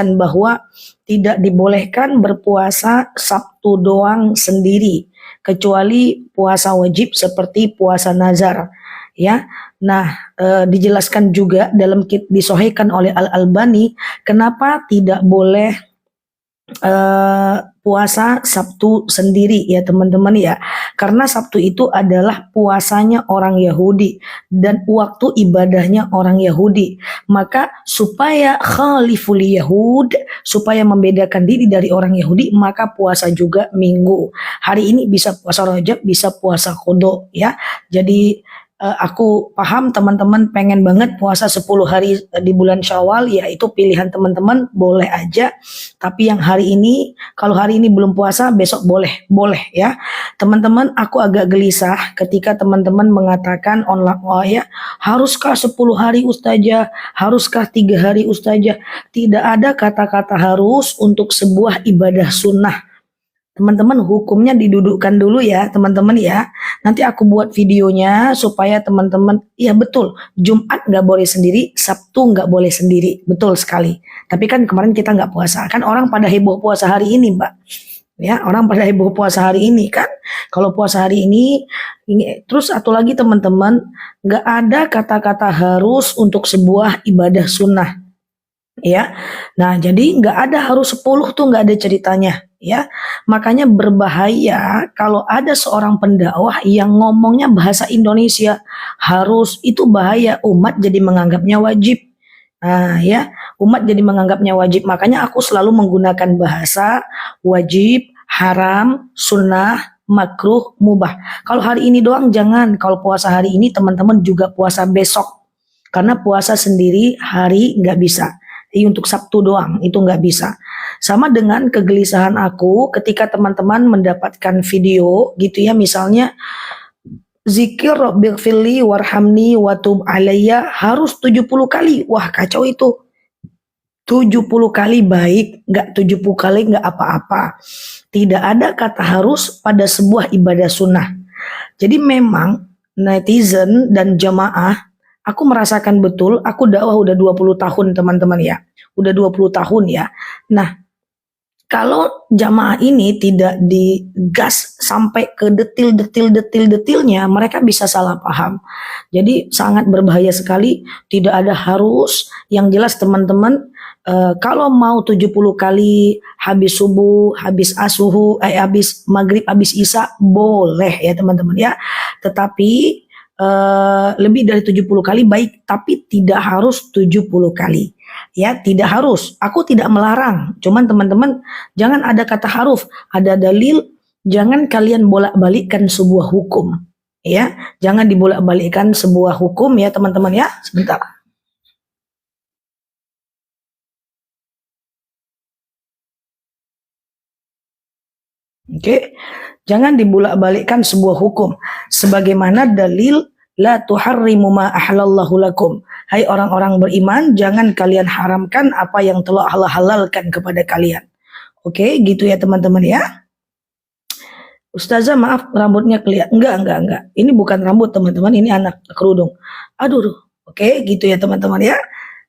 bahwa tidak dibolehkan berpuasa Sabtu doang sendiri, kecuali puasa wajib seperti puasa nazar, ya. Nah, dijelaskan juga disohhikan oleh Al-Albani kenapa tidak boleh puasa Sabtu sendiri ya teman-teman ya, karena Sabtu itu adalah puasanya orang Yahudi dan waktu ibadahnya orang Yahudi. Maka supaya khaliful Yahud, supaya membedakan diri dari orang Yahudi, maka puasa juga Minggu. Hari ini bisa puasa Rajab, bisa puasa Qadha ya. Jadi aku paham teman-teman pengen banget puasa 10 hari di bulan Syawal, ya itu pilihan teman-teman, boleh aja. Tapi yang hari ini, kalau hari ini belum puasa, besok boleh ya. Teman-teman, aku agak gelisah ketika teman-teman mengatakan online, oh ya, haruskah 10 hari Ustazah? Haruskah 3 hari Ustazah? Tidak ada kata-kata harus untuk sebuah ibadah sunnah. Teman-teman, hukumnya didudukkan dulu ya teman-teman ya. Nanti aku buat videonya supaya teman-teman, iya betul, Jumat nggak boleh sendiri, Sabtu nggak boleh sendiri, betul sekali. Tapi kan kemarin kita nggak puasa, kan orang pada heboh puasa hari ini Mbak. Ya, orang pada heboh puasa hari ini kan. Kalau puasa hari ini terus satu lagi teman-teman, nggak ada kata-kata harus untuk sebuah ibadah sunnah. Ya, nah jadi nggak ada harus 10 tuh, nggak ada ceritanya ya. Makanya berbahaya kalau ada seorang pendakwah yang ngomongnya bahasa Indonesia harus, itu bahaya, umat jadi menganggapnya wajib. Nah ya, umat jadi menganggapnya wajib. Makanya aku selalu menggunakan bahasa wajib, haram, sunnah, makruh, mubah. Kalau hari ini doang jangan, kalau puasa hari ini teman-teman juga puasa besok. Karena puasa sendiri hari nggak bisa. Untuk Sabtu doang itu nggak bisa. Sama dengan kegelisahan aku ketika teman-teman mendapatkan video gitu ya, misalnya zikir Rabbighfirli warhamni watub alayya harus 70 kali. Wah kacau itu. 70 kali baik, nggak 70 kali nggak apa-apa. Tidak ada kata harus pada sebuah ibadah sunnah. Jadi memang netizen dan jamaah, aku merasakan betul, aku dakwah udah 20 tahun teman-teman ya. Udah 20 tahun ya. Nah, kalau jamaah ini tidak digas sampai ke detilnya, mereka bisa salah paham. Jadi sangat berbahaya sekali, tidak ada harus. Yang jelas teman-teman, kalau mau 70 kali habis subuh, habis habis maghrib, habis isya, boleh ya teman-teman ya. Tetapi lebih dari 70 kali baik, tapi tidak harus 70 kali. Ya, tidak harus. Aku tidak melarang. Cuman teman-teman jangan ada kata haruf, ada dalil, jangan kalian bolak-balikkan sebuah hukum. Ya, jangan dibolak-balikkan sebuah hukum ya teman-teman ya. Sebentar. Oke, jangan dibolak-balikkan sebuah hukum. Sebagaimana dalil la tuharrimu ma ahlallahu lakum. Hai orang-orang beriman, jangan kalian haramkan apa yang telah Allah halalkan kepada kalian. Oke, gitu ya teman-teman ya. Ustazah maaf rambutnya kelihatan. Enggak. Ini bukan rambut teman-teman, ini anak kerudung. Aduh. Oke, gitu ya teman-teman ya.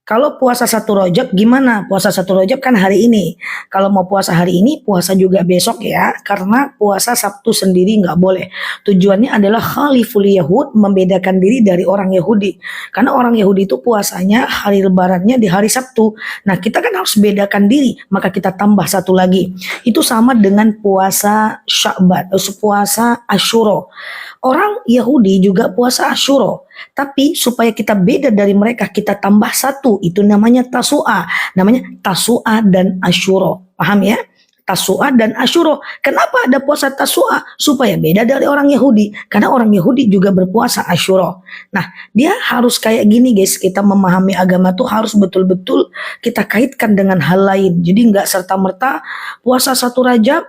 Kalau puasa 1 Rajab gimana? Puasa 1 Rajab kan hari ini. Kalau mau puasa hari ini, puasa juga besok ya. Karena puasa Sabtu sendiri nggak boleh. Tujuannya adalah khaliful Yahud, membedakan diri dari orang Yahudi. Karena orang Yahudi itu puasanya hari lebarannya di hari Sabtu. Nah kita kan harus bedakan diri. Maka kita tambah satu lagi. Itu sama dengan puasa Sya'ban, puasa Asyura. Orang Yahudi juga puasa Asyura. Tapi supaya kita beda dari mereka, kita tambah satu, itu namanya Tasu'a. Namanya Tasu'a dan Asyura. Paham ya? Tasu'a dan Asyura. Kenapa ada puasa Tasu'a? Supaya beda dari orang Yahudi. Karena orang Yahudi juga berpuasa Asyura. Nah, dia harus kayak gini guys. Kita memahami agama tuh harus betul-betul kita kaitkan dengan hal lain. Jadi nggak serta-merta puasa 1 Rajab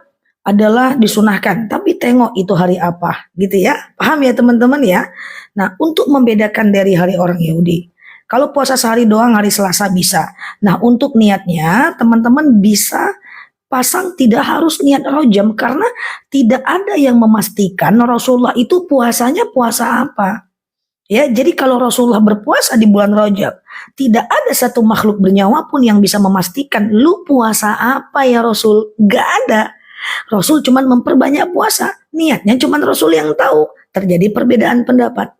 adalah disunahkan, tapi tengok itu hari apa, gitu ya. Paham ya teman-teman ya? Nah, untuk membedakan dari hari orang Yahudi, kalau puasa sehari doang hari Selasa bisa. Nah, untuk niatnya teman-teman bisa pasang tidak harus niat rojam, karena tidak ada yang memastikan Rasulullah itu puasanya puasa apa. Ya, jadi kalau Rasulullah berpuasa di bulan Rajab, tidak ada satu makhluk bernyawa pun yang bisa memastikan lu puasa apa ya Rasul. Gak ada. Rasul cuma memperbanyak puasa. Niatnya cuma Rasul yang tahu. Terjadi perbedaan pendapat.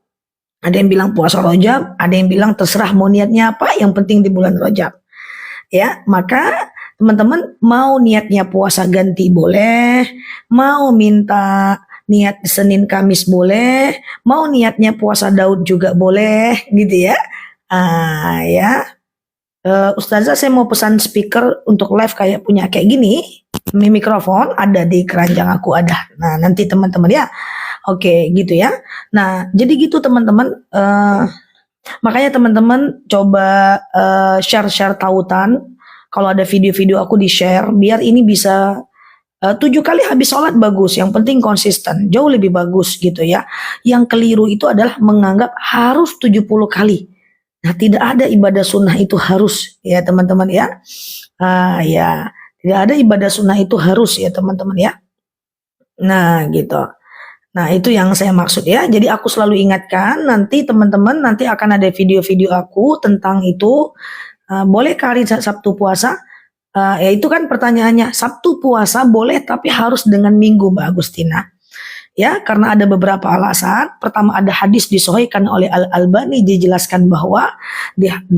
Ada yang bilang puasa Rajab, ada yang bilang terserah mau niatnya apa, yang penting di bulan Rajab. Ya, maka teman-teman mau niatnya puasa ganti boleh, mau minta niat Senin Kamis boleh, mau niatnya puasa Daud juga boleh, gitu ya. Ya, Ustazah saya mau pesan speaker untuk live kayak punya kayak gini, mikrofon ada di keranjang aku ada. Nah nanti teman-teman ya, oke gitu ya. Nah jadi gitu teman-teman. Makanya teman-teman coba share-share tautan. Kalau ada video-video aku di-share, biar ini bisa 7 kali habis sholat bagus. Yang penting konsisten, jauh lebih bagus gitu ya. Yang keliru itu adalah menganggap harus 70 kali. Nah tidak ada ibadah sunnah itu harus ya teman-teman ya. Ya tidak ada ibadah sunnah itu harus ya teman-teman ya. Nah gitu. Nah itu yang saya maksud ya. Jadi aku selalu ingatkan nanti teman-teman nanti akan ada video-video aku tentang itu. Bolehkah hari Sabtu puasa? Ya itu kan pertanyaannya. Sabtu puasa boleh tapi harus dengan Minggu Mbak Agustina. Ya karena ada beberapa alasan. Pertama ada hadis disahihkan oleh Al-Albani dijelaskan bahwa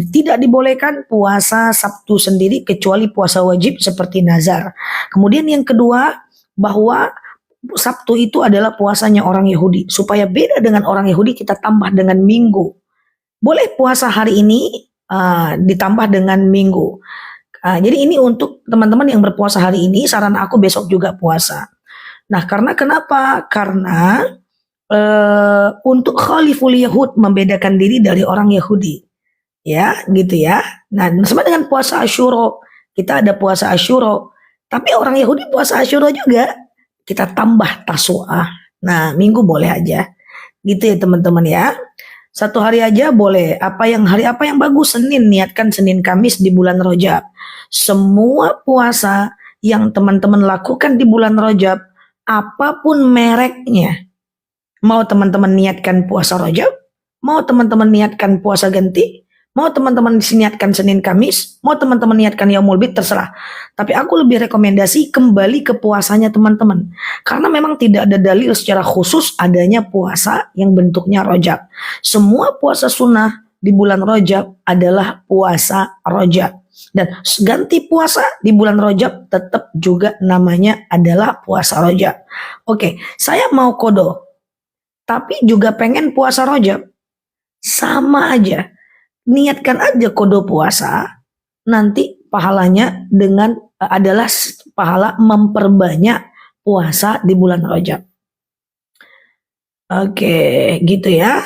tidak dibolehkan puasa Sabtu sendiri kecuali puasa wajib seperti nazar. Kemudian yang kedua bahwa Sabtu itu adalah puasanya orang Yahudi. Supaya beda dengan orang Yahudi kita tambah dengan Minggu. Boleh puasa hari ini ditambah dengan Minggu. Jadi ini untuk teman-teman yang berpuasa hari ini, saran aku besok juga puasa. Nah karena kenapa? Karena untuk khaliful Yahud membedakan diri dari orang Yahudi. Ya gitu ya. Nah sama dengan puasa Asyura. Kita ada puasa Asyura. Tapi orang Yahudi puasa Asyura juga. Kita tambah Tasu'ah. Nah Minggu boleh aja. Gitu ya teman-teman ya. Satu hari aja boleh. Hari apa yang bagus? Senin, niatkan Senin Kamis di bulan Rajab. Semua puasa yang teman-teman lakukan di bulan Rajab, apapun mereknya. Mau teman-teman niatkan puasa Rajab, mau teman-teman niatkan puasa ganti, mau teman-teman niatkan Senin Kamis, mau teman-teman niatkan Yaumul Bid, terserah. Tapi aku lebih rekomendasi kembali ke puasanya teman-teman. Karena memang tidak ada dalil secara khusus adanya puasa yang bentuknya Rajab. Semua puasa sunnah di bulan Rajab adalah puasa Rajab. Dan ganti puasa di bulan Rajab tetap juga namanya adalah puasa Rajab. Oke, saya mau kodo, tapi juga pengen puasa Rajab. Sama aja. Niatkan aja kodo puasa, nanti pahalanya adalah pahala memperbanyak puasa di bulan Rajab. Oke, gitu ya.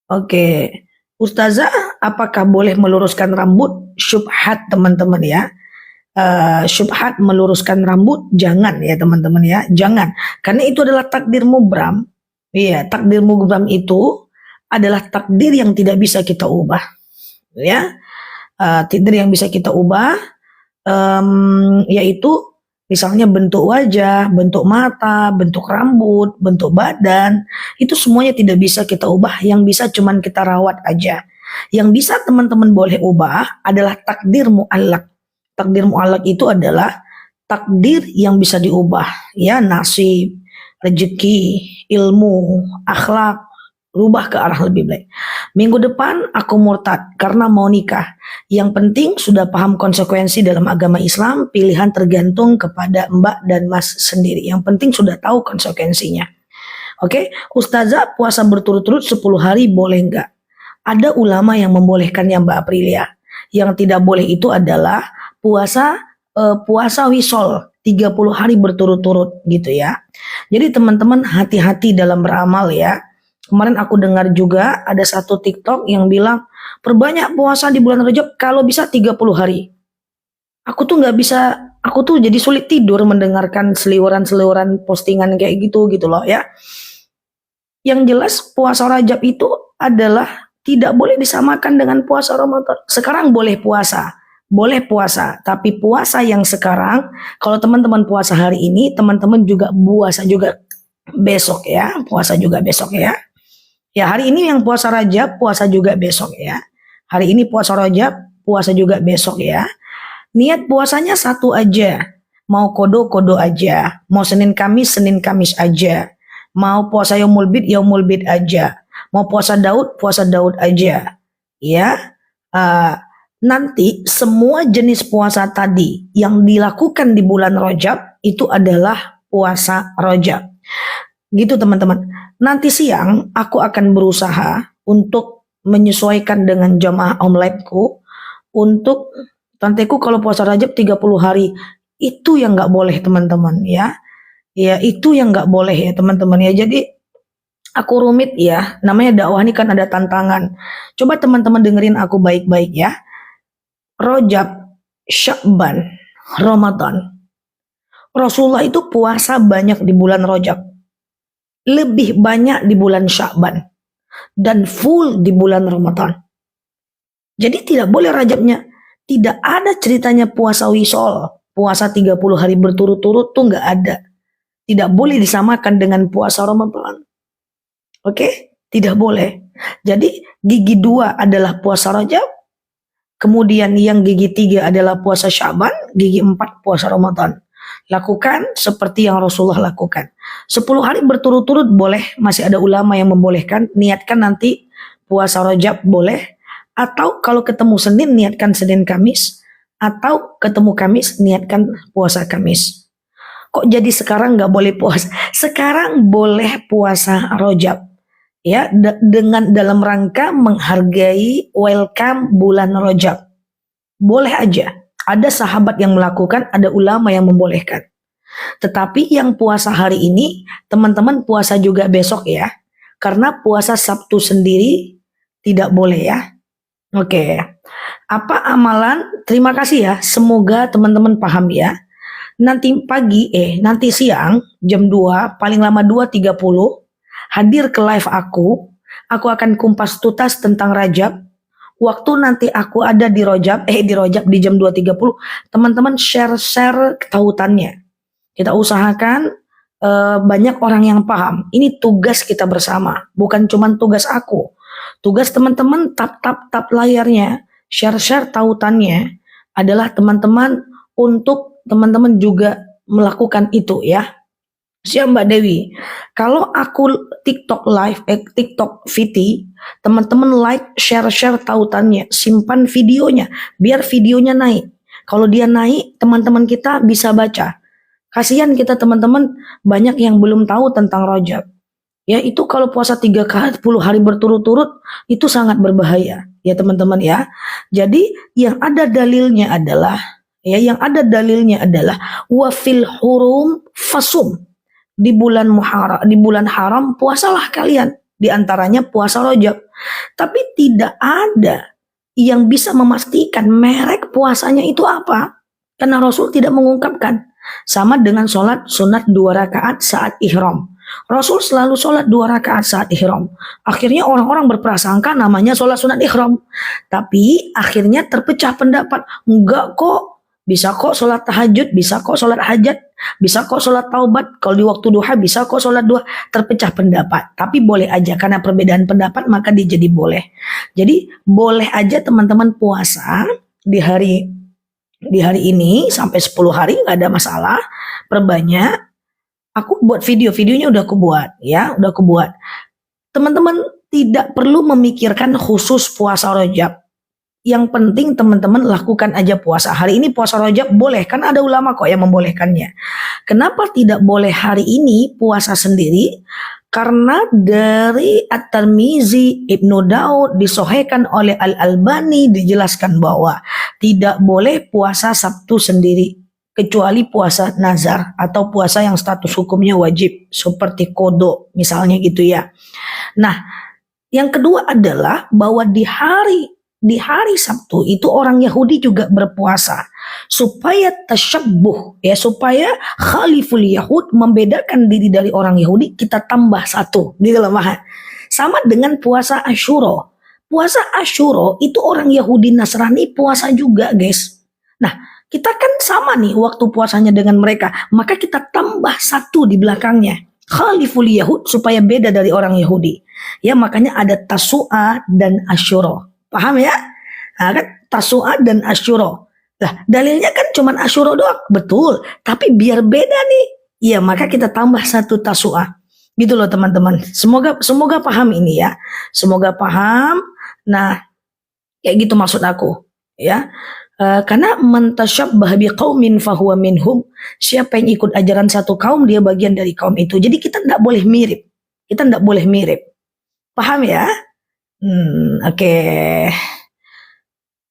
Oke, Ustazah, apakah boleh meluruskan rambut? Syubhat teman-teman ya. Syubhat meluruskan rambut jangan ya teman-teman ya, jangan. Karena itu adalah takdir mubram. Iya, takdir mubram itu adalah takdir yang tidak bisa kita ubah, ya. Takdir yang bisa kita ubah, yaitu misalnya bentuk wajah, bentuk mata, bentuk rambut, bentuk badan, itu semuanya tidak bisa kita ubah. Yang bisa cuman kita rawat aja. Yang bisa teman-teman boleh ubah adalah takdir mu'allaq. Takdir mu'allaq itu adalah takdir yang bisa diubah, ya, nasib, rezeki, ilmu, akhlak, rubah ke arah lebih baik. Minggu depan aku murtad karena mau nikah. Yang penting sudah paham konsekuensi dalam agama Islam, pilihan tergantung kepada mbak dan mas sendiri. Yang penting sudah tahu konsekuensinya. Oke, Ustazah puasa berturut-turut 10 hari boleh enggak? Ada ulama yang membolehkannya Mbak Aprilia. Yang tidak boleh itu adalah puasa wisol 30 hari berturut-turut gitu ya. Jadi teman-teman hati-hati dalam beramal ya. Kemarin aku dengar juga ada satu TikTok yang bilang perbanyak puasa di bulan Rajab kalau bisa 30 hari. Aku tuh nggak bisa, aku tuh jadi sulit tidur mendengarkan seliweran-seliweran postingan kayak gitu loh ya. Yang jelas puasa Rajab itu adalah tidak boleh disamakan dengan puasa Ramadan. Sekarang boleh puasa, tapi puasa yang sekarang kalau teman-teman puasa hari ini, teman-teman juga puasa juga besok ya, puasa juga besok ya. Ya, hari ini yang puasa Rajab, puasa juga besok ya. Hari ini puasa Rajab, puasa juga besok ya. Niat puasanya satu aja. Mau kodo aja. Mau Senin Kamis aja. Mau puasa Yaumul Bid aja. Mau puasa Daud aja. Ya. Uh, Nanti semua jenis puasa tadi yang dilakukan di bulan Rajab itu adalah puasa Rajab. Gitu teman-teman. Nanti siang aku akan berusaha untuk menyesuaikan dengan jamaah online-ku untuk tanteku kalau puasa Rajab 30 hari itu yang nggak boleh teman-teman ya. Ya itu yang nggak boleh ya teman-teman ya. Jadi aku rumit ya. Namanya dakwah ini kan ada tantangan. Coba teman-teman dengerin aku baik-baik ya. Rajab, Sya'ban, Ramadan. Rasulullah itu puasa banyak di bulan Rajab. Lebih banyak di bulan Sya'ban. Dan full di bulan Ramadan. Jadi tidak boleh Rajabnya. Tidak ada ceritanya puasa wisol. Puasa 30 hari berturut-turut tuh nggak ada. Tidak boleh disamakan dengan puasa Ramadan. Oke? Tidak boleh. Jadi gigi 2 adalah puasa Rajab. Kemudian yang gigi 3 adalah puasa Sya'ban. Gigi 4 puasa Ramadan. Lakukan seperti yang Rasulullah lakukan. 10 hari berturut-turut boleh. Masih ada ulama yang membolehkan. Niatkan nanti puasa Rajab boleh. Atau kalau ketemu Senin niatkan Senin Kamis. Atau ketemu Kamis niatkan puasa Kamis. Kok jadi sekarang nggak boleh puasa? Sekarang boleh puasa Rajab. Ya, dengan dalam rangka menghargai welcome bulan Rajab. Boleh aja. Ada sahabat yang melakukan, ada ulama yang membolehkan. Tetapi yang puasa hari ini, teman-teman puasa juga besok ya. Karena puasa Sabtu sendiri tidak boleh ya. Oke. Apa amalan? Terima kasih ya. Semoga teman-teman paham ya. Nanti nanti siang jam 2, paling lama 2.30 hadir ke live aku akan kumpas tuntas tentang Rajab. Waktu nanti aku ada di Rajab di jam 2.30, teman-teman share tautannya. Kita usahakan banyak orang yang paham. Ini tugas kita bersama, bukan cuma tugas aku. Tugas teman-teman tap layarnya, share tautannya adalah teman-teman untuk teman-teman juga melakukan itu ya. Siap Mbak Dewi. Kalau aku TikTok live, TikTok VT, teman-teman like, share tautannya, simpan videonya, biar videonya naik. Kalau dia naik, teman-teman kita bisa baca. Kasihan kita teman-teman, banyak yang belum tahu tentang Rajab. Ya itu kalau puasa 30 hari berturut-turut, itu sangat berbahaya. Ya teman-teman ya. Jadi yang ada dalilnya adalah, wafil hurum fasum. Di bulan haram puasalah kalian, di antaranya puasa Rajab. Tapi tidak ada yang bisa memastikan merek puasanya itu apa, karena Rasul tidak mengungkapkan. Sama dengan sholat sunat 2 rakaat saat ihram. Rasul selalu sholat 2 rakaat saat ihram. Akhirnya orang-orang berprasangka namanya sholat sunat ihram. Tapi akhirnya terpecah pendapat. Enggak kok. Bisa kok sholat tahajud, bisa kok sholat hajat, bisa kok sholat taubat. Kalau di waktu duha bisa kok sholat duha. Terpecah pendapat. Tapi boleh aja karena perbedaan pendapat maka dia jadi boleh. Jadi boleh aja teman-teman puasa di hari ini sampai 10 hari nggak ada masalah. Perbanyak. Aku buat videonya udah aku buat ya, Teman-teman tidak perlu memikirkan khusus puasa Rajab. Yang penting teman-teman lakukan aja puasa. Hari ini puasa Rajab boleh, kan ada ulama kok yang membolehkannya. Kenapa tidak boleh hari ini puasa sendiri? Karena dari At-Tirmizi, Ibnu Daud, disohhikan oleh Al-Albani, dijelaskan bahwa tidak boleh puasa Sabtu sendiri. Kecuali puasa nazar atau puasa yang status hukumnya wajib. Seperti kodo misalnya gitu ya. Nah, yang kedua adalah bahwa di hari Sabtu itu orang Yahudi juga berpuasa supaya tasyabbuh ya, supaya khaliful Yahud, membedakan diri dari orang Yahudi, kita tambah satu di dalam bahan. Sama dengan puasa Asyura. Puasa Asyura itu orang Yahudi Nasrani puasa juga, guys. Nah, kita kan sama nih waktu puasanya dengan mereka, maka kita tambah satu di belakangnya. Khaliful Yahud, supaya beda dari orang Yahudi. Ya, makanya ada Tasu'a dan Asyura. Paham ya? Nah, kan Tasu'a dan Asyura. Lah, dalilnya kan cuman Asyura doang. Betul, tapi biar beda nih. Ya, maka kita tambah satu Tasu'a. Gitu loh teman-teman. Semoga paham ini ya. Semoga paham. Nah, kayak gitu maksud aku, ya. Karena man tasyabbah biqaumin fahuwa minhum. Siapa yang ikut ajaran satu kaum, dia bagian dari kaum itu. Jadi kita tidak boleh mirip. Kita tidak boleh mirip. Paham ya? Oke.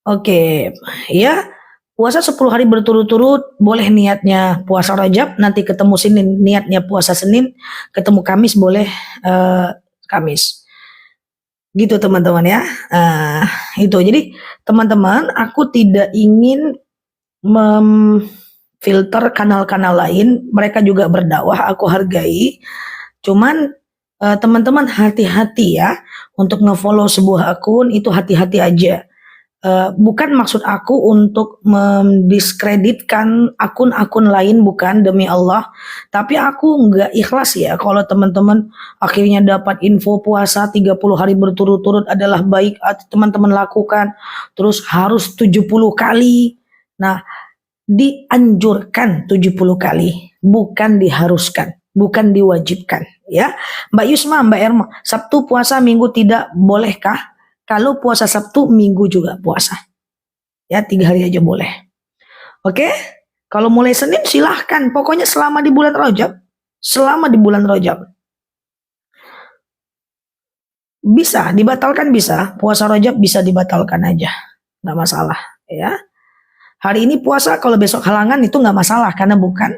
Oke. Ya, puasa 10 hari berturut-turut, boleh niatnya puasa Rajab, nanti ketemu Senin niatnya puasa Senin, ketemu Kamis boleh Kamis. Gitu teman-teman ya. Itu. Jadi teman-teman, aku tidak ingin memfilter kanal-kanal lain. Mereka juga berdakwah, aku hargai. Cuman teman-teman hati-hati ya untuk ngefollow sebuah akun, itu hati-hati aja. Bukan maksud aku untuk mendiskreditkan akun-akun lain, bukan, demi Allah. Tapi aku nggak ikhlas ya kalau teman-teman akhirnya dapat info puasa 30 hari berturut-turut adalah baik, teman-teman lakukan, terus harus 70 kali. Nah, dianjurkan 70 kali, bukan diharuskan, bukan diwajibkan ya. Mbak Yusma, Mbak Erma, Sabtu puasa, Minggu tidak, bolehkah? Kalau puasa Sabtu, Minggu juga puasa. Ya, 3 hari aja boleh. Oke? Kalau mulai Senin silahkan. Pokoknya selama di bulan Rajab. Selama di bulan Rajab. Bisa, dibatalkan bisa. Puasa Rajab bisa dibatalkan aja. Nggak masalah. Ya. Hari ini puasa, kalau besok halangan itu nggak masalah. Karena bukan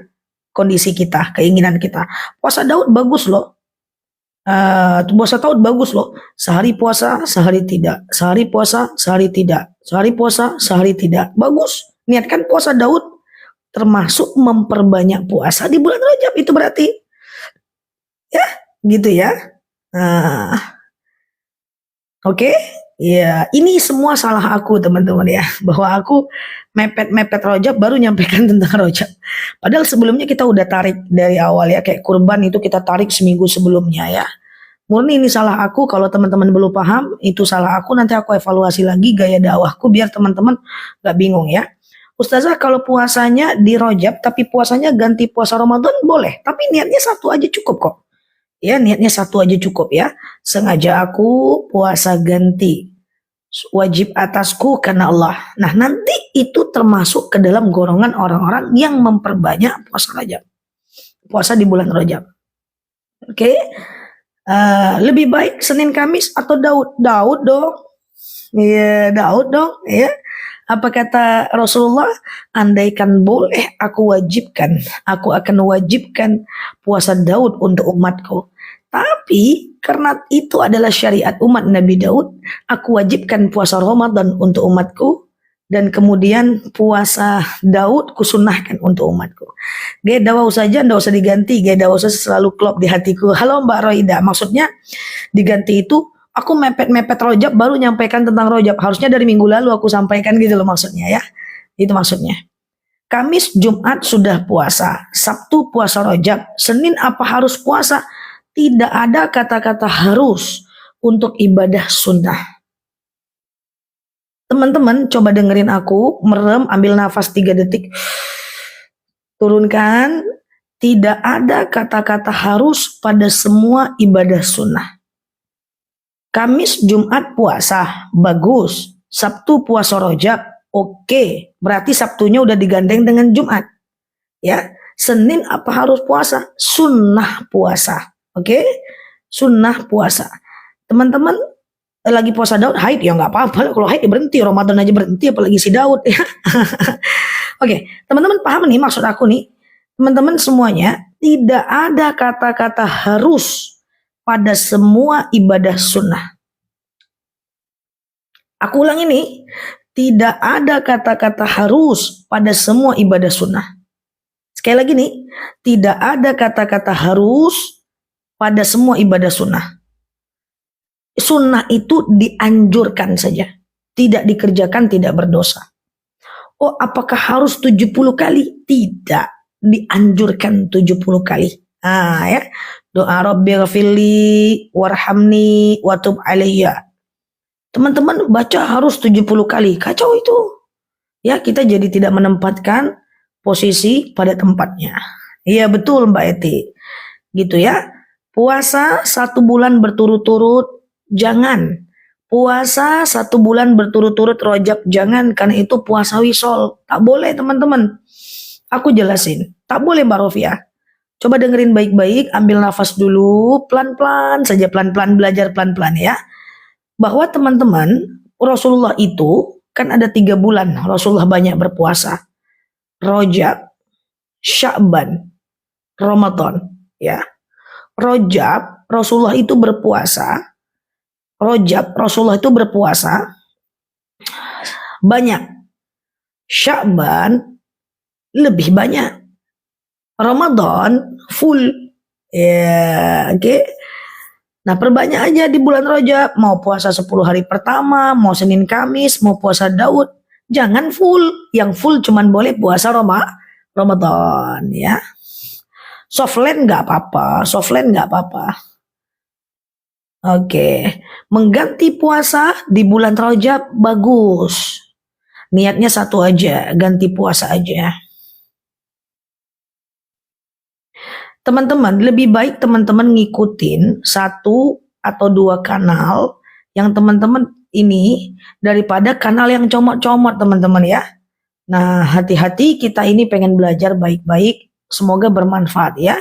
kondisi kita, keinginan kita. Puasa Daud bagus loh. Puasa Daud bagus loh. Sehari puasa, sehari tidak. Sehari puasa, sehari tidak. Sehari puasa, sehari tidak. Bagus. Niatkan puasa Daud, termasuk memperbanyak puasa di bulan Rajab. Itu berarti ya, gitu ya. Oke. Ya, ini semua salah aku teman-teman ya. Bahwa aku mepet-mepet Rajab baru nyampaikan tentang Rajab. Padahal sebelumnya kita udah tarik dari awal ya. Kayak kurban itu kita tarik seminggu sebelumnya ya. Murni ini salah aku. Kalau teman-teman belum paham, itu salah aku. Nanti aku evaluasi lagi gaya dakwahku biar teman-teman gak bingung ya. Ustazah, kalau puasanya di Rajab tapi puasanya ganti puasa Ramadan boleh. Tapi niatnya satu aja cukup kok. Ya, niatnya satu aja cukup ya. Sengaja aku puasa ganti. Wajib atasku karena Allah. Nah, nanti itu termasuk ke dalam golongan orang-orang yang memperbanyak puasa Rajab. Puasa di bulan Rajab. Oke. Lebih baik Senin Kamis atau Daud? Daud dong. Iya, Daud dong ya. Apa kata Rasulullah? Andaikan boleh aku wajibkan, aku akan wajibkan puasa Daud untuk umatku. Tapi karena itu adalah syariat umat Nabi Daud, aku wajibkan puasa Ramadan untuk umatku. Dan kemudian puasa Daud kusunahkan untuk umatku. Gaya dakwah saja ndak usah diganti. Gaya dakwah saja selalu klop di hatiku. Halo Mbak Roida, maksudnya diganti itu aku mepet-mepet Rajab baru nyampaikan tentang Rajab. Harusnya dari minggu lalu aku sampaikan gitu loh maksudnya ya. Itu maksudnya. Kamis, Jumat sudah puasa. Sabtu puasa Rajab. Senin apa harus puasa? Tidak ada kata-kata harus untuk ibadah sunnah. Teman-teman coba dengerin aku, merem, ambil nafas 3 detik, turunkan. Tidak ada kata-kata harus pada semua ibadah sunnah. Kamis, Jumat puasa, bagus. Sabtu puasa Rajab, oke. Berarti Sabtunya udah digandeng dengan Jumat. Ya, Senin apa harus puasa? Sunnah puasa, oke? Sunnah puasa. Teman-teman lagi puasa Daud, haid ya nggak apa-apa. Kalau haid ya berhenti, Ramadan aja berhenti, apalagi si Daud ya. Oke, teman-teman paham nih maksud aku nih. Teman-teman semuanya, tidak ada kata-kata harus pada semua ibadah sunnah. Aku ulang ini, tidak ada kata-kata harus pada semua ibadah sunnah. Sekali lagi nih, tidak ada kata-kata harus pada semua ibadah sunnah. Sunnah itu dianjurkan saja. Tidak dikerjakan tidak berdosa. Oh, apakah harus 70 kali? Tidak. Dianjurkan 70 kali. Ya. Doa Rabbighfirli warhamni watub alayya. Teman-teman baca harus 70 kali. Kacau itu. Ya, kita jadi tidak menempatkan posisi pada tempatnya. Iya betul Mbak Eti. Gitu ya. Puasa 1 bulan berturut-turut jangan. Puasa 1 bulan berturut-turut Rajab jangan, karena itu puasa wisol. Tak boleh teman-teman. Aku jelasin. Tak boleh Mbak Rofiah. Coba dengerin baik-baik, ambil nafas dulu, pelan-pelan saja, pelan-pelan belajar pelan-pelan ya. Bahwa teman-teman, Rasulullah itu kan ada 3 bulan Rasulullah banyak berpuasa. Rajab, Sya'ban, Ramadan ya. Rajab Rasulullah itu berpuasa. Rajab Rasulullah itu berpuasa banyak. Sya'ban lebih banyak. Ramadan full. Ya, oke. Nah, perbanyak aja di bulan Rajab. Mau puasa 10 hari pertama, mau Senin Kamis, mau puasa Daud. Jangan full. Yang full cuman boleh puasa Ramadan ya. Softland nggak apa-apa, softland nggak apa-apa. Oke, mengganti puasa di bulan Rajab bagus. Niatnya satu aja, ganti puasa aja. Teman-teman, lebih baik teman-teman ngikutin 1 atau 2 kanal yang teman-teman ini daripada kanal yang comot-comot teman-teman ya. Nah, hati-hati, kita ini pengen belajar baik-baik. Semoga bermanfaat ya.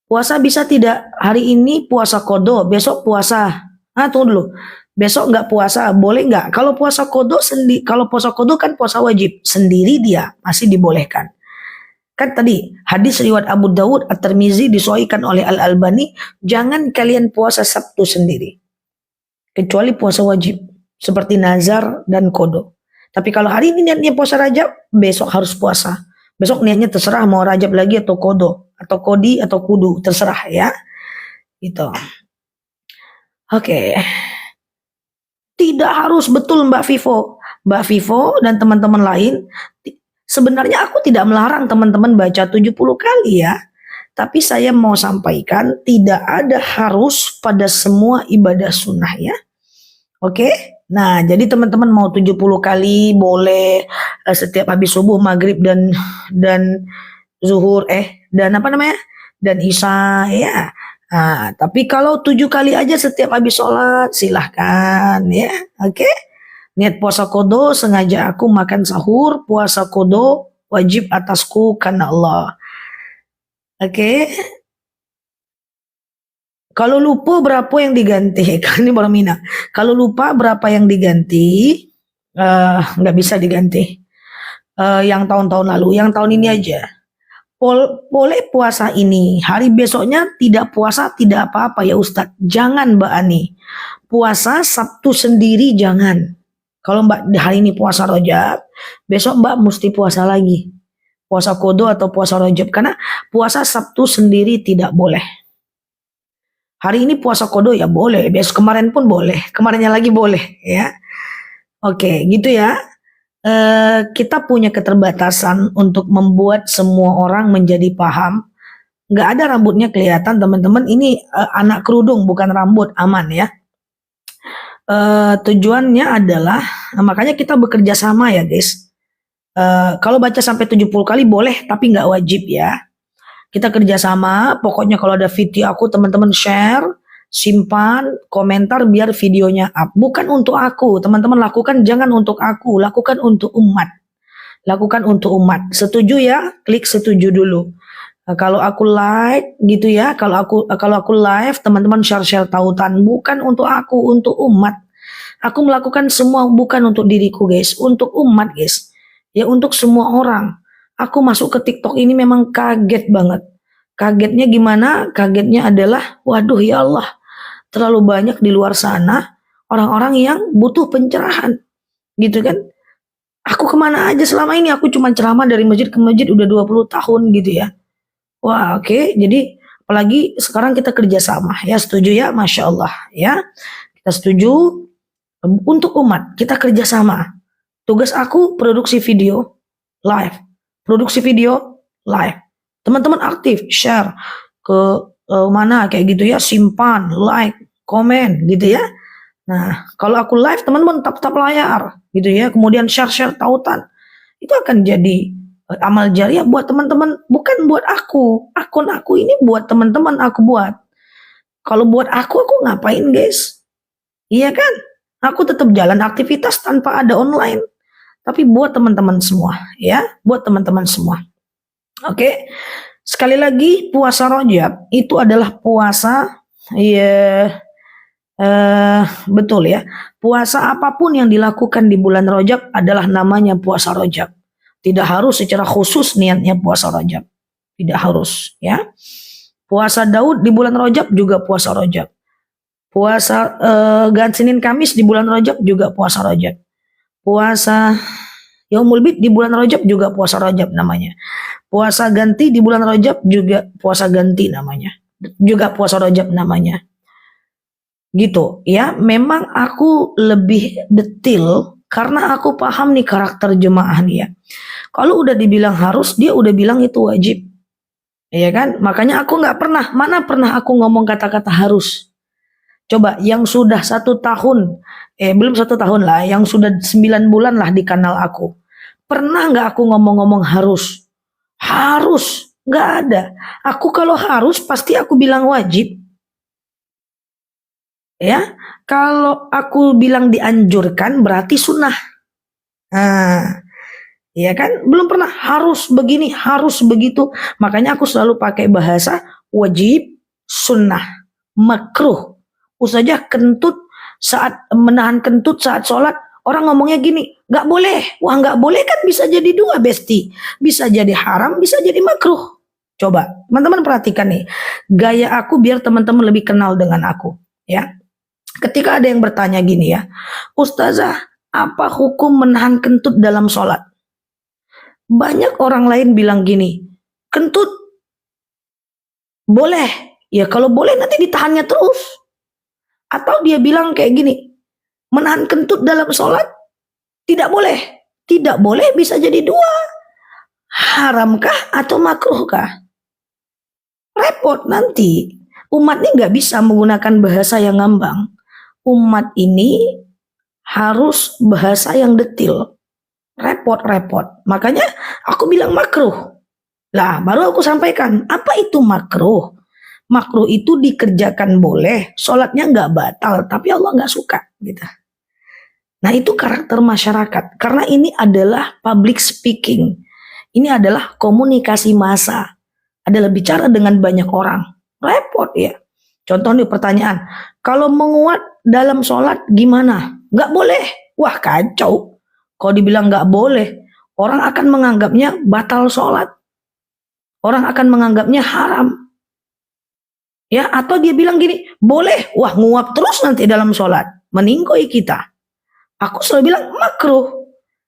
Puasa bisa tidak? Hari ini puasa kodo, besok puasa. Tunggu dulu. Besok nggak puasa, boleh nggak? Kalau puasa kodo kalau puasa kodo kan puasa wajib sendiri, dia masih dibolehkan. Kan tadi hadis riwayat Abu Dawud At-Tirmizi disahihkan oleh Al-Albani, jangan kalian puasa Sabtu sendiri. Kecuali puasa wajib seperti nazar dan kodo. Tapi kalau hari ini niatnya puasa Rajab, besok harus puasa. Besok niatnya terserah mau Rajab lagi atau kodo atau kodi atau kudu, terserah ya. Gitu. Oke. Tidak harus betul Mbak Vivo. Mbak Vivo dan teman-teman lain, sebenarnya aku tidak melarang teman-teman baca 70 kali ya. Tapi saya mau sampaikan tidak ada harus pada semua ibadah sunnah ya. Oke? Nah, jadi teman-teman mau 70 kali boleh setiap habis subuh, maghrib dan zuhur dan apa namanya? Dan isya ya. Nah, tapi kalau 7 kali aja setiap habis sholat silahkan ya. Oke? Niat puasa kodo, sengaja aku makan sahur, puasa kodo wajib atasku karena Allah. Oke? Kalau lupa berapa yang diganti? Kan ini baru Mina. Kalau lupa berapa yang diganti? Nggak bisa diganti. Yang tahun-tahun lalu, yang tahun ini aja. Boleh puasa ini, hari besoknya tidak puasa tidak apa-apa ya Ustadz. Jangan Mbak Ani. Puasa Sabtu sendiri jangan. Kalau Mbak hari ini puasa Rajab, besok Mbak mesti puasa lagi. Puasa kodo atau puasa Rajab. Karena puasa Sabtu sendiri tidak boleh. Hari ini puasa kodo ya boleh, besok kemarin pun boleh, kemarinnya lagi boleh ya. Oke, gitu ya. Kita punya keterbatasan untuk membuat semua orang menjadi paham. Nggak ada rambutnya kelihatan teman-teman, ini anak kerudung bukan rambut, aman ya. Tujuannya adalah, makanya kita bekerja sama ya guys. Kalau baca sampai 70 kali boleh, tapi nggak wajib ya. Kita kerjasama, pokoknya kalau ada video aku teman-teman share, simpan, komentar biar videonya up. Bukan untuk aku, teman-teman lakukan jangan untuk aku, lakukan untuk umat. Lakukan untuk umat. Setuju ya? Klik setuju dulu. Nah, kalau aku like gitu ya, kalau aku live teman-teman share tautan, bukan untuk aku, untuk umat. Aku melakukan semua bukan untuk diriku guys, untuk umat guys. Ya untuk semua orang. Aku masuk ke TikTok ini memang kaget banget. Kagetnya gimana? Kagetnya adalah, waduh ya Allah, terlalu banyak di luar sana orang-orang yang butuh pencerahan. Gitu kan? Aku kemana aja selama ini? Aku cuma ceramah dari masjid ke masjid udah 20 tahun gitu ya. Wah oke. Jadi apalagi sekarang kita kerjasama. Ya setuju ya? Masya Allah ya. Kita setuju untuk umat. Kita kerjasama. Tugas aku produksi video live. Produksi video live. Teman-teman aktif, share. ke mana kayak gitu ya, simpan, like, komen gitu ya. Nah, kalau aku live teman-teman tap layar gitu ya, kemudian share tautan. Itu akan jadi amal jariah buat teman-teman, bukan buat aku. Akun aku ini buat teman-teman aku buat. Kalau buat aku ngapain guys? Iya kan? Aku tetap jalan aktivitas tanpa ada online. Tapi buat teman-teman semua ya, buat teman-teman semua. Oke. Sekali lagi puasa Rajab itu adalah puasa ya betul ya. Puasa apapun yang dilakukan di bulan Rajab adalah namanya puasa Rajab. Tidak harus secara khusus niatnya puasa Rajab. Tidak harus ya. Puasa Daud di bulan Rajab juga puasa Rajab. Puasa Senin Kamis di bulan Rajab juga puasa Rajab. Puasa Yaumul Bid di bulan Rajab juga puasa Rajab namanya. Puasa ganti di bulan Rajab juga puasa ganti namanya. Juga puasa Rajab namanya. Gitu ya. Memang aku lebih detail karena aku paham nih karakter jemaah nih ya. Kalau udah dibilang harus, dia udah bilang itu wajib. Iya kan? Makanya aku nggak pernah, mana pernah aku ngomong kata-kata harus. Coba yang sudah 1 tahun, belum 1 tahun lah, yang sudah 9 bulan lah di kanal aku. Pernah nggak aku ngomong-ngomong harus? Harus, nggak ada. Aku kalau harus pasti aku bilang wajib. Ya, kalau aku bilang dianjurkan berarti sunnah. Nah, ya kan? Belum pernah harus begini, harus begitu. Makanya aku selalu pakai bahasa wajib, sunnah, makruh. Ustazah kentut saat menahan kentut saat sholat, orang ngomongnya gini, nggak boleh. Wah nggak boleh kan bisa jadi dua besti, bisa jadi haram, bisa jadi makruh. Coba teman-teman perhatikan nih, gaya aku biar teman-teman lebih kenal dengan aku. Ya, ketika ada yang bertanya gini ya, Ustazah, apa hukum menahan kentut dalam sholat? Banyak orang lain bilang gini, kentut boleh, ya kalau boleh nanti ditahannya terus. Atau dia bilang kayak gini, menahan kentut dalam sholat tidak boleh. Tidak boleh bisa jadi dua. Haramkah atau makruhkah? Repot nanti. Umat ini nggak bisa menggunakan bahasa yang ngambang. Umat ini harus bahasa yang detil. Repot-repot. Makanya aku bilang makruh. Lah baru aku sampaikan, apa itu makruh? Makruh itu dikerjakan boleh, sholatnya nggak batal, tapi Allah nggak suka, gitu. Nah itu karakter masyarakat, karena ini adalah public speaking, ini adalah komunikasi massa, adalah bicara dengan banyak orang, repot ya. Contoh nih pertanyaan, kalau menguat dalam sholat gimana? Nggak boleh, wah kacau. Kalau dibilang nggak boleh, orang akan menganggapnya batal sholat, orang akan menganggapnya haram. Ya, atau dia bilang gini, boleh, wah nguap terus nanti dalam sholat, meninggoy kita. Aku selalu bilang makruh.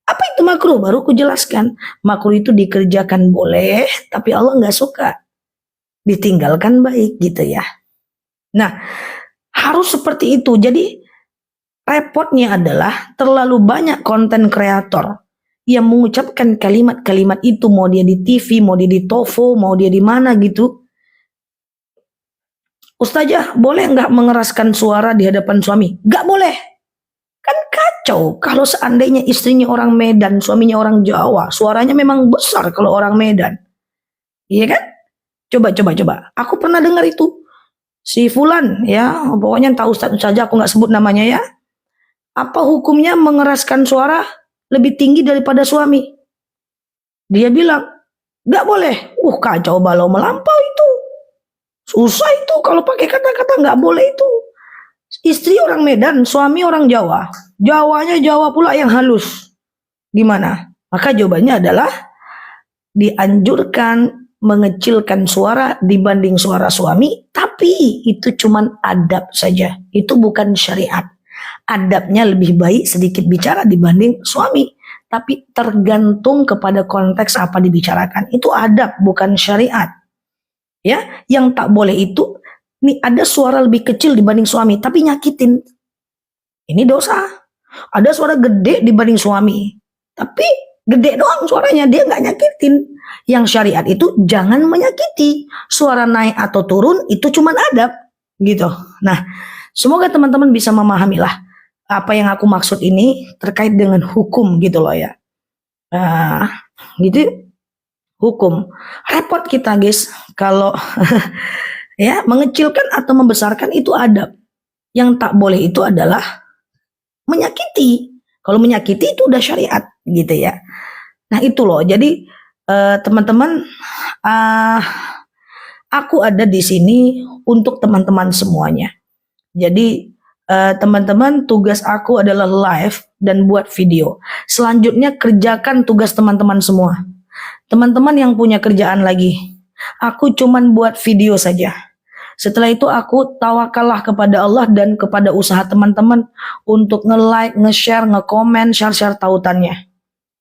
Apa itu makruh? Baru aku jelaskan. Makruh itu dikerjakan boleh, tapi Allah nggak suka. Ditinggalkan baik gitu ya. Nah, harus seperti itu. Jadi repotnya adalah terlalu banyak konten kreator yang mengucapkan kalimat-kalimat itu, mau dia di TV, mau dia di Tovo, mau dia di mana gitu. Ustazah, boleh nggak mengeraskan suara di hadapan suami? Nggak boleh. Kan kacau kalau seandainya istrinya orang Medan, suaminya orang Jawa, suaranya memang besar kalau orang Medan. Iya kan? Coba. Aku pernah dengar itu. Si Fulan, ya, pokoknya tahu Ustaz saja, aku nggak sebut namanya ya. Apa hukumnya mengeraskan suara lebih tinggi daripada suami? Dia bilang, nggak boleh. Kacau balau melampau itu. Susah itu kalau pakai kata-kata nggak boleh itu. Istri orang Medan, suami orang Jawa. Jawanya Jawa pula yang halus. Gimana? Maka jawabannya adalah dianjurkan mengecilkan suara dibanding suara suami, tapi itu cuman adab saja. Itu bukan syariat. Adabnya lebih baik sedikit bicara dibanding suami. Tapi tergantung kepada konteks apa dibicarakan. Itu adab, bukan syariat. Ya, yang tak boleh itu nih ada suara lebih kecil dibanding suami tapi nyakitin. Ini dosa. Ada suara gede dibanding suami tapi Gede doang suaranya, dia nggak nyakitin. Yang syariat itu jangan menyakiti. Suara naik atau turun itu cuman adab gitu. Nah, semoga teman-teman bisa memahami lah apa yang aku maksud ini terkait dengan hukum gitu loh ya. Nah, gitu hukum. Repot kita guys kalau ya mengecilkan atau membesarkan itu adab. Yang tak boleh itu adalah menyakiti. Kalau menyakiti itu udah syariat gitu ya. Nah itu loh. Jadi teman-teman, aku ada di sini untuk teman-teman semuanya. Jadi teman-teman, tugas aku adalah live dan buat video. Selanjutnya kerjakan tugas teman-teman semua. Teman-teman yang punya kerjaan lagi, aku cuman buat video saja. Setelah itu aku tawakallah kepada Allah dan kepada usaha teman-teman untuk nge-like, nge-share, nge-komen, share-share tautannya.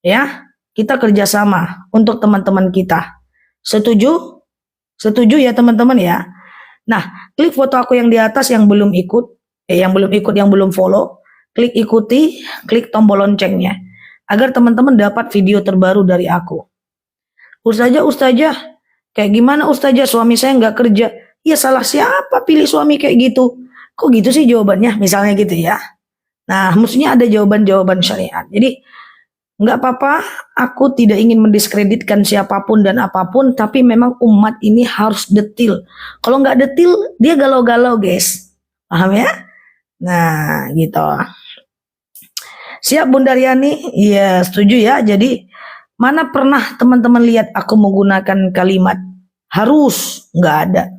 Ya, kita kerjasama untuk teman-teman kita. Setuju? Setuju ya teman-teman ya? Nah, klik foto aku yang di atas yang belum ikut, yang belum follow, klik ikuti, klik tombol loncengnya agar teman-teman dapat video terbaru dari aku. Ustazah, kayak gimana Ustazah, suami saya nggak kerja? Ya salah siapa pilih suami kayak gitu? Kok gitu sih jawabannya? Misalnya gitu ya. Nah, maksudnya ada jawaban-jawaban syariat. Jadi nggak apa-apa, aku tidak ingin mendiskreditkan siapapun dan apapun, tapi memang umat ini harus detil. Kalau nggak detil, dia galau-galau guys. Paham ya? Nah, gitu. Siap Bunda Riani? Iya, setuju ya. Jadi, mana pernah teman-teman lihat aku menggunakan kalimat harus? Nggak ada.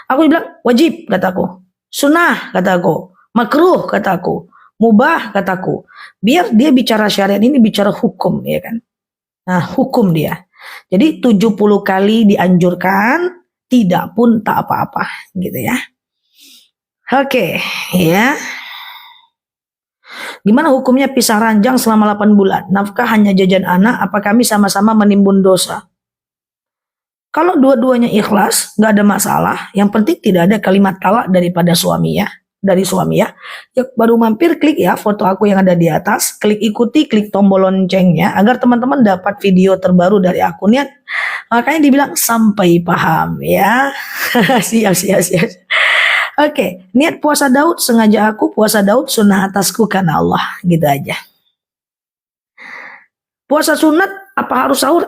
Aku bilang wajib kataku, sunnah kataku, makruh kataku, mubah kataku. Biar dia bicara syariat ini bicara hukum ya kan. Nah hukum dia. Jadi 70 kali dianjurkan, tidak pun tak apa-apa gitu ya. Oke ya. Gimana hukumnya pisah ranjang selama 8 bulan? Nafkah hanya jajan anak, apa kami sama-sama menimbun dosa? Kalau dua-duanya ikhlas, nggak ada masalah. Yang penting tidak ada kalimat talak daripada suami ya, dari suami ya. Ya baru mampir klik ya foto aku yang ada di atas, klik ikuti, klik tombol loncengnya agar teman-teman dapat video terbaru dari aku. Niat, makanya dibilang sampai paham ya. Siap. Oke, niat puasa Daud, sengaja aku puasa Daud, sunnah atasku karena Allah, gitu aja. Puasa sunat apa harus sahur?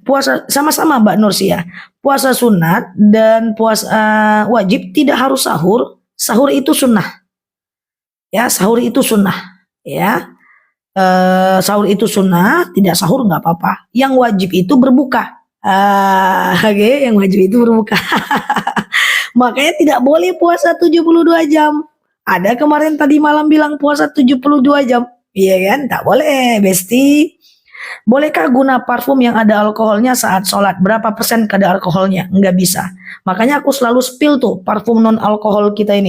Puasa sama-sama Mbak Nursia. Puasa sunat dan puasa wajib tidak harus sahur. Sahur itu sunnah. Ya, sahur itu sunnah. Ya, sahur itu sunnah, tidak sahur nggak apa-apa. Yang wajib itu berbuka. Oke, yang wajib itu berbuka. Makanya tidak boleh puasa 72 jam. Ada kemarin tadi malam bilang puasa 72 jam. Iya kan? Tak boleh, Besti. Bolehkah guna parfum yang ada alkoholnya saat sholat? Berapa persen kadar alkoholnya? Nggak bisa. Makanya aku selalu spill tuh parfum non alkohol kita ini.